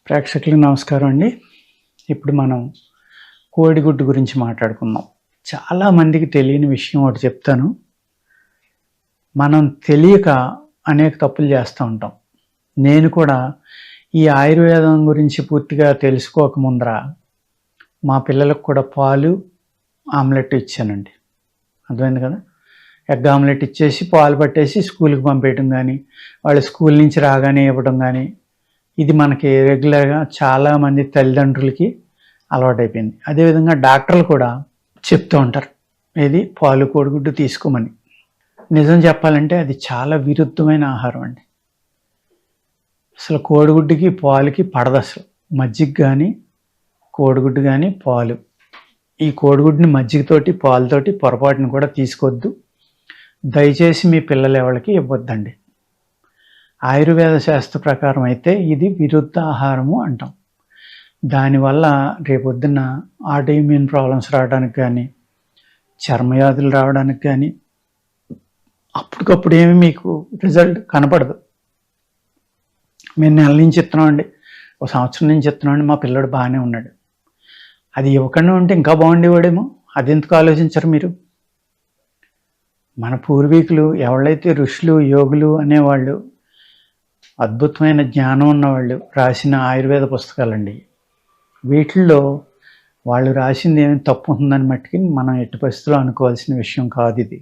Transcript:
ప్రేక్షకులకు నమస్కారం అండి. ఇప్పుడు మనం కోడిగుడ్డు గురించి మాట్లాడుకుందాం. చాలామందికి తెలియని విషయం ఒకటి చెప్తాను. మనం తెలియక అనేక తప్పులు చేస్తూ ఉంటాం. నేను కూడా ఈ ఆయుర్వేదం గురించి పూర్తిగా తెలుసుకోక ముందర మా పిల్లలకు కూడా పాలు, ఆమ్లెట్ ఇచ్చానండి. అర్థమైంది కదా! ఎగ్ ఆమ్లెట్ ఇచ్చేసి పాలు పట్టేసి స్కూల్కి పంపేయటం కానీ, వాళ్ళు స్కూల్ నుంచి రాగానే ఇవ్వడం కానీ, ఇది మనకి రెగ్యులర్గా చాలామంది తల్లిదండ్రులకి అలవాటైపోయింది. అదేవిధంగా డాక్టర్లు కూడా చెప్తూ ఉంటారు, ఇది పాలు కోడిగుడ్డు తీసుకోమని. నిజం చెప్పాలంటే అది చాలా విరుద్ధమైన ఆహారం అండి. అసలు కోడిగుడ్డుకి పాలుకి పడదు. అసలు మజ్జిగ కానీ కోడిగుడ్డు కానీ పాలు, ఈ కోడిగుడ్డుని మజ్జిగతోటి పాలతోటి పొరపాటును కూడా తీసుకోవద్దు. దయచేసి మీ పిల్లలు ఎవరికి ఇవ్వద్దండి. ఆయుర్వేద శాస్త్ర ప్రకారం అయితే ఇది విరుద్ధ ఆహారము అంటాం. దానివల్ల రేపొద్దున ఆటోఇమ్యూన్ ప్రాబ్లమ్స్ రావడానికి కానీ, చర్మవ్యాధులు రావడానికి కానీ అప్పటికప్పుడు ఏమి మీకు రిజల్ట్ కనపడదు. మేము నెల నుంచి ఇస్తున్నామండి, ఒక సంవత్సరం నుంచి ఇస్తున్నామండి, మా పిల్లడు బాగానే ఉన్నాడు. అది ఇవ్వకుండా ఉంటే ఇంకా బాగుండేవాడేమో. అది ఎందుకు ఆలోచించరు మీరు? మన పూర్వీకులు ఎవరైతే ఋషులు, యోగులు అనేవాళ్ళు, అద్భుతమైన జ్ఞానం ఉన్నవాళ్ళు రాసిన ఆయుర్వేద పుస్తకాలండి. వీటిల్లో వాళ్ళు రాసింది ఏమి తప్పు ఉందని మట్టుకి మనం ఎట్టి పరిస్థితుల్లో అనుకోవాల్సిన విషయం కాదు ఇది.